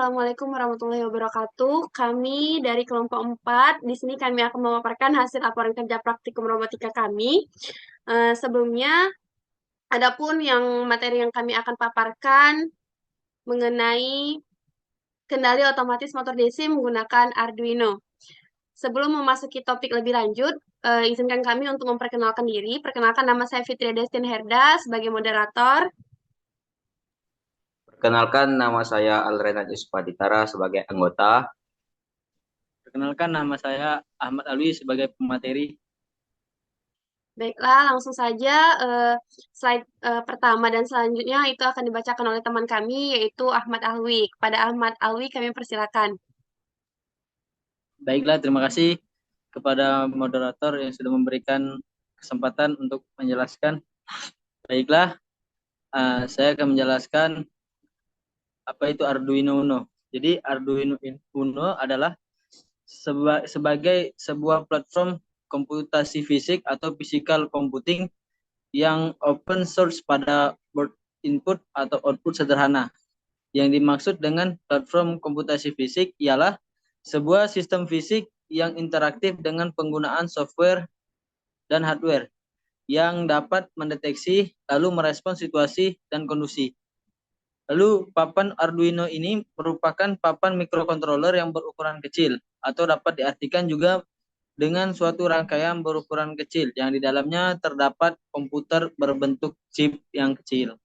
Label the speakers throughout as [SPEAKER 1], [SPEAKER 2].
[SPEAKER 1] Assalamualaikum warahmatullahi wabarakatuh. Kami dari kelompok 4, di sini kami akan memaparkan hasil laporan kerja praktikum robotika kami. Sebelumnya, adapun yang materi yang kami akan paparkan mengenai kendali otomatis motor DC menggunakan Arduino. Sebelum memasuki topik lebih lanjut, izinkan kami untuk memperkenalkan diri. Perkenalkan, nama saya Fitria Destin Herda sebagai moderator.
[SPEAKER 2] Perkenalkan, nama saya Alrena Yuspaditara sebagai anggota.
[SPEAKER 3] Perkenalkan, nama saya Ahmad Alwi sebagai pemateri.
[SPEAKER 1] Baiklah, langsung saja slide pertama dan selanjutnya itu akan dibacakan oleh teman kami, yaitu Ahmad Alwi. Kepada Ahmad Alwi kami persilakan.
[SPEAKER 3] Baiklah, terima kasih kepada moderator yang sudah memberikan kesempatan untuk menjelaskan. Baiklah, saya akan menjelaskan apa itu Arduino Uno. Jadi Arduino Uno adalah sebagai sebuah platform komputasi fisik atau physical computing yang open source pada board input atau output sederhana. Yang dimaksud dengan platform komputasi fisik ialah sebuah sistem fisik yang interaktif dengan penggunaan software dan hardware yang dapat mendeteksi lalu merespons situasi dan kondisi. Lalu papan Arduino ini merupakan papan mikrokontroler yang berukuran kecil atau dapat diartikan juga dengan suatu rangkaian berukuran kecil yang di dalamnya terdapat komputer berbentuk chip yang kecil.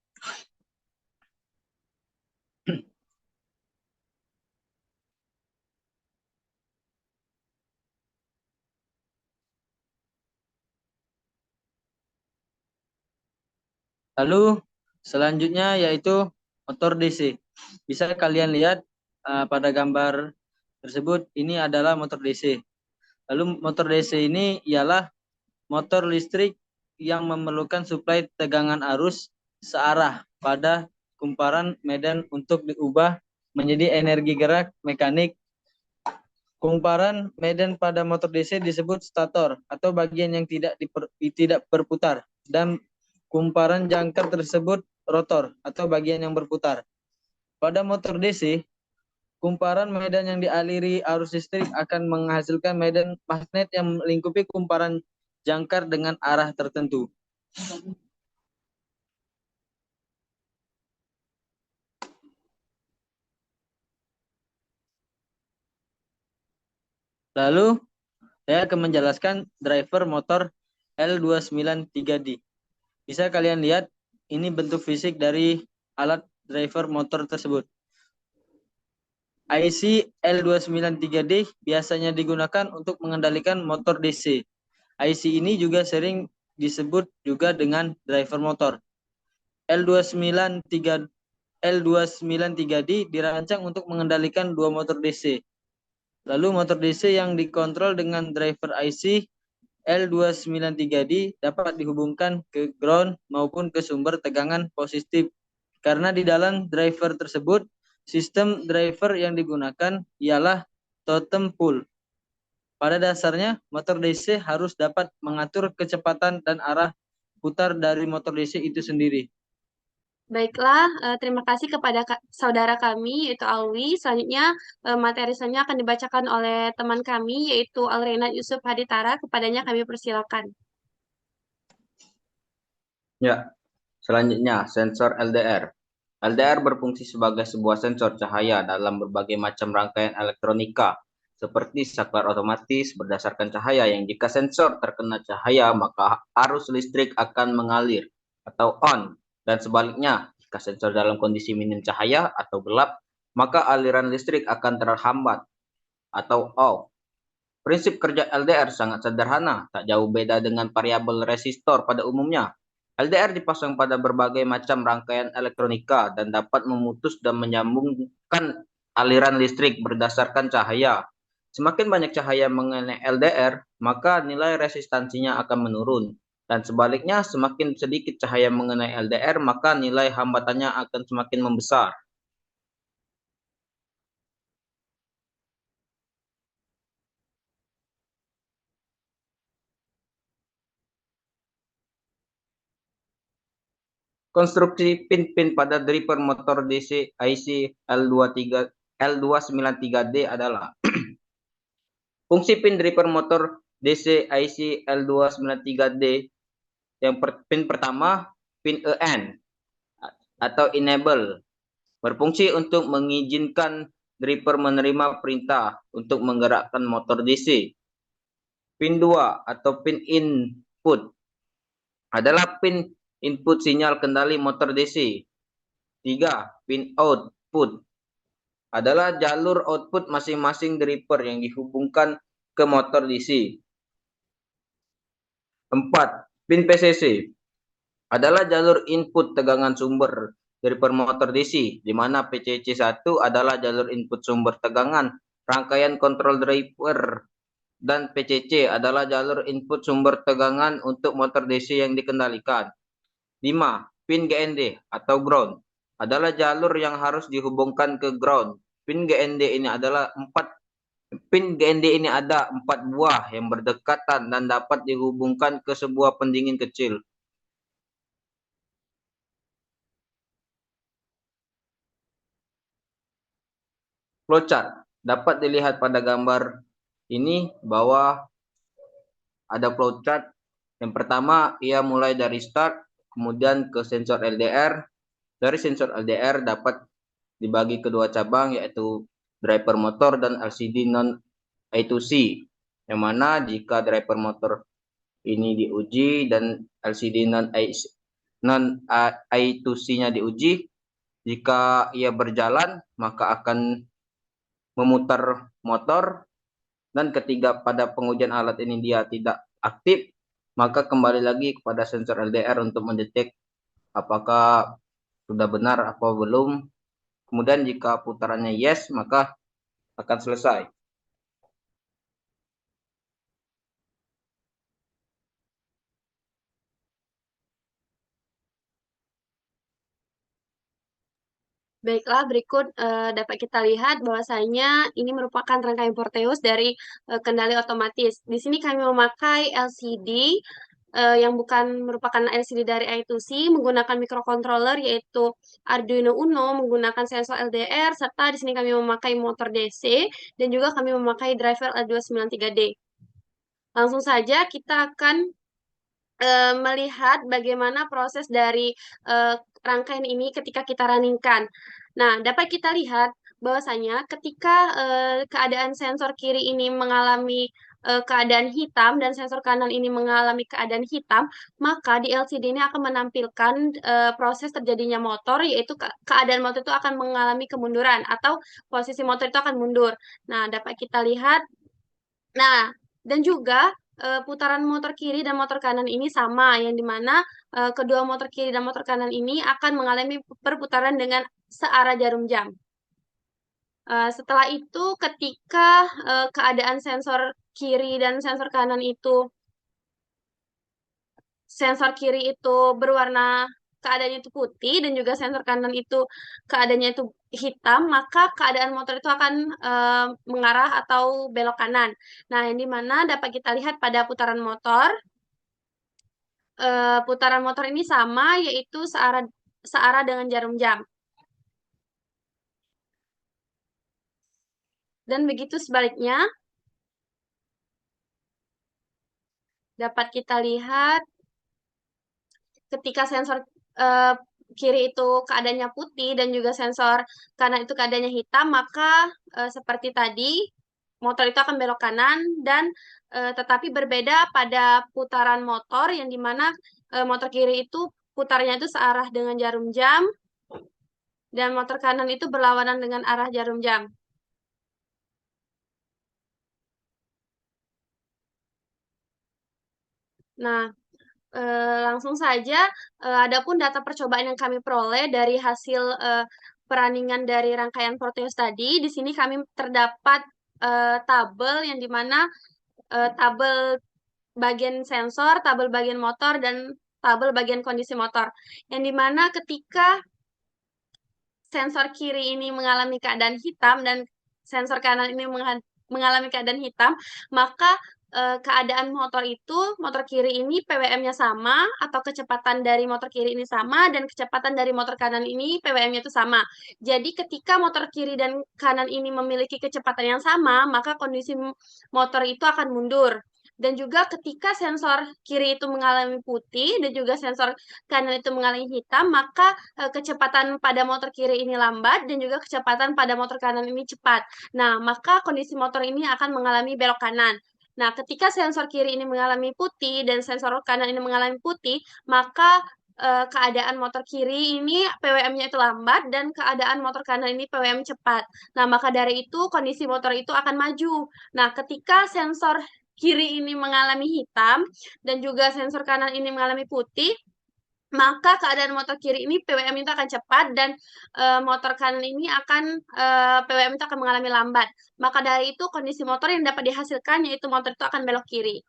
[SPEAKER 3] Lalu selanjutnya yaitu motor DC. Bisa kalian lihat pada gambar tersebut, ini adalah motor DC. Lalu motor DC ini ialah motor listrik yang memerlukan suplai tegangan arus searah pada kumparan medan untuk diubah menjadi energi gerak mekanik. Kumparan medan pada motor DC disebut stator atau bagian yang tidak berputar, dan kumparan jangkar tersebut rotor atau bagian yang berputar. Pada motor DC, kumparan medan yang dialiri arus listrik akan menghasilkan medan magnet yang melingkupi kumparan jangkar dengan arah tertentu. Lalu saya akan menjelaskan driver motor L293D. Bisa kalian lihat, ini bentuk fisik dari alat driver motor tersebut. IC L293D biasanya digunakan untuk mengendalikan motor DC. IC ini juga sering disebut juga dengan driver motor. L293D dirancang untuk mengendalikan dua motor DC. Lalu motor DC yang dikontrol dengan driver IC L293D dapat dihubungkan ke ground maupun ke sumber tegangan positif. Karena di dalam driver tersebut, sistem driver yang digunakan ialah totem pole. Pada dasarnya, motor DC harus dapat mengatur kecepatan dan arah putar dari motor DC itu sendiri.
[SPEAKER 1] Baiklah, terima kasih kepada saudara kami, yaitu Alwi. Selanjutnya, materi selanjutnya akan dibacakan oleh teman kami, yaitu Alrena Yusuf Haditara. Kepadanya kami persilakan.
[SPEAKER 2] Ya, selanjutnya sensor LDR. LDR berfungsi sebagai sebuah sensor cahaya dalam berbagai macam rangkaian elektronika, seperti saklar otomatis berdasarkan cahaya yang jika sensor terkena cahaya maka arus listrik akan mengalir atau on, dan sebaliknya jika sensor dalam kondisi minim cahaya atau gelap maka aliran listrik akan terhambat atau off. Prinsip kerja LDR sangat sederhana, tak jauh beda dengan variabel resistor pada umumnya. LDR dipasang pada berbagai macam rangkaian elektronika dan dapat memutus dan menyambungkan aliran listrik berdasarkan cahaya. Semakin banyak cahaya mengenai LDR, maka nilai resistansinya akan menurun. Dan sebaliknya, semakin sedikit cahaya mengenai LDR, maka nilai hambatannya akan semakin membesar. Konstruksi pin-pin pada driver motor DC IC L23 L293D adalah fungsi pin driver motor DC IC L293D yang pin pertama, pin EN atau enable, berfungsi untuk mengizinkan driver menerima perintah untuk menggerakkan motor DC. Pin 2 atau pin input adalah pin input sinyal kendali motor DC. 3. Pin output adalah jalur output masing-masing driver yang dihubungkan ke motor DC. 4. Pin PCC adalah jalur input tegangan sumber driver motor DC, di mana PCC1 adalah jalur input sumber tegangan rangkaian kontrol driver, dan PCC adalah jalur input sumber tegangan untuk motor DC yang dikendalikan. 5. Pin GND atau ground adalah jalur yang harus dihubungkan ke ground. Pin GND ini ada 4 buah yang berdekatan dan dapat dihubungkan ke sebuah pendingin kecil. Flowchart dapat dilihat pada gambar ini bahwa ada flowchart. Yang pertama, ia mulai dari start, kemudian ke sensor LDR. Dari sensor LDR dapat dibagi kedua cabang, yaitu driver motor dan LCD non I2C. Yang mana jika driver motor ini diuji dan LCD non I2C-nya diuji, jika ia berjalan maka akan memutar motor, dan ketika pada pengujian alat ini dia tidak aktif, maka kembali lagi kepada sensor LDR untuk mendetek apakah sudah benar atau belum. Kemudian jika putarannya yes, maka akan selesai.
[SPEAKER 1] Baiklah, berikut dapat kita lihat bahwasanya ini merupakan rangkaian Proteus dari kendali otomatis. Di sini kami memakai LCD yang bukan merupakan LCD dari I2C, menggunakan microcontroller yaitu Arduino Uno, menggunakan sensor LDR, serta di sini kami memakai motor DC, dan juga kami memakai driver L293D. Langsung saja kita akan melihat bagaimana proses dari rangkaian ini ketika kita runningkan. Nah, dapat kita lihat bahwasanya ketika keadaan sensor kiri ini mengalami keadaan hitam dan sensor kanan ini mengalami keadaan hitam, maka di LCD ini akan menampilkan proses terjadinya motor, yaitu keadaan motor itu akan mengalami kemunduran atau posisi motor itu akan mundur. Nah, dapat kita lihat. Nah, dan juga putaran motor kiri dan motor kanan ini sama, yang dimana kedua motor kiri dan motor kanan ini akan mengalami perputaran dengan searah jarum jam. Setelah itu, ketika keadaan sensor kiri dan sensor kanan itu, sensor kiri itu berwarna keadaannya itu putih dan juga sensor kanan itu keadaannya itu hitam, maka keadaan motor itu akan mengarah atau belok kanan. Nah, yang dimana dapat kita lihat pada putaran motor. Putaran motor ini sama, yaitu searah dengan jarum jam. Dan begitu sebaliknya, dapat kita lihat ketika sensor kiri itu keadaannya putih dan juga sensor kanan itu keadaannya hitam, maka seperti tadi, motor itu akan belok kanan, dan tetapi berbeda pada putaran motor, yang dimana motor kiri itu putarnya itu searah dengan jarum jam, dan motor kanan itu berlawanan dengan arah jarum jam. Nah, langsung saja, adapun data percobaan yang kami peroleh dari hasil perandingan dari rangkaian Proteus tadi, di sini kami terdapat tabel yang dimana tabel bagian sensor, tabel bagian motor, dan tabel bagian kondisi motor. Yang dimana ketika sensor kiri ini mengalami keadaan hitam dan sensor kanan ini mengalami keadaan hitam, maka keadaan motor itu, motor kiri ini PWM-nya sama, atau kecepatan dari motor kiri ini sama, dan kecepatan dari motor kanan ini PWM-nya itu sama. Jadi ketika motor kiri dan kanan ini memiliki kecepatan yang sama, maka kondisi motor itu akan mundur. Dan juga ketika sensor kiri itu mengalami putih dan juga sensor kanan itu mengalami hitam, maka kecepatan pada motor kiri ini lambat dan juga kecepatan pada motor kanan ini cepat. Nah, maka kondisi motor ini akan mengalami belok kanan. Nah, ketika sensor kiri ini mengalami putih dan sensor kanan ini mengalami putih, maka keadaan motor kiri ini PWM-nya itu lambat dan keadaan motor kanan ini PWM cepat. Nah, maka dari itu kondisi motor itu akan maju. Nah, ketika sensor kiri ini mengalami hitam dan juga sensor kanan ini mengalami putih, maka keadaan motor kiri ini PWM itu akan cepat dan motor kanan ini akan PWM itu akan mengalami lambat. Maka dari itu kondisi motor yang dapat dihasilkan yaitu motor itu akan belok kiri.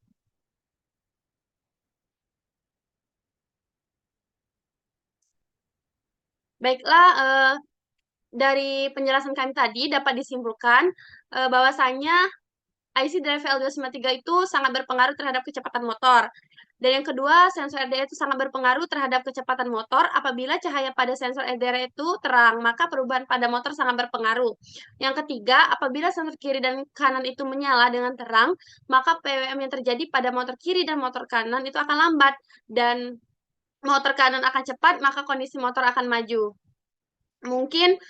[SPEAKER 1] Baiklah, dari penjelasan kami tadi dapat disimpulkan bahwasanya IC drive L293 itu sangat berpengaruh terhadap kecepatan motor. Dan yang kedua, sensor RDA itu sangat berpengaruh terhadap kecepatan motor. Apabila cahaya pada sensor RDA itu terang, maka perubahan pada motor sangat berpengaruh. Yang ketiga, apabila sensor kiri dan kanan itu menyala dengan terang, maka PWM yang terjadi pada motor kiri dan motor kanan itu akan lambat. Dan motor kanan akan cepat, maka kondisi motor akan maju. Mungkin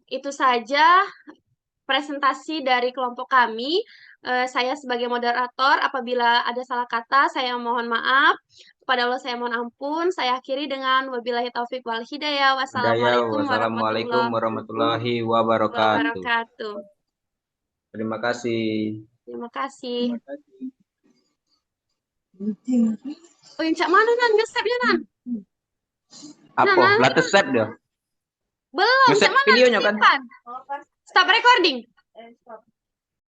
[SPEAKER 1] itu saja presentasi dari kelompok kami. Saya sebagai moderator, apabila ada salah kata, saya mohon maaf. Kepada Allah saya mohon ampun. Saya akhiri dengan wabillahi taufik wal hidayah. Wassalamualaikum
[SPEAKER 2] Wassalamualaikum warahmatullahi wabarakatuh.
[SPEAKER 1] wabarakatuh.
[SPEAKER 2] Terima kasih.
[SPEAKER 1] Terima kasih.
[SPEAKER 3] Terima kasih.
[SPEAKER 1] Oh, yang cak mana nan? Nge-save-nya nan?
[SPEAKER 2] Apa?
[SPEAKER 1] Nah,
[SPEAKER 2] Latest step dia.
[SPEAKER 1] Belum,
[SPEAKER 2] Nge-save
[SPEAKER 1] cak mana?
[SPEAKER 2] videonya kan?
[SPEAKER 1] Simpan. Stop recording.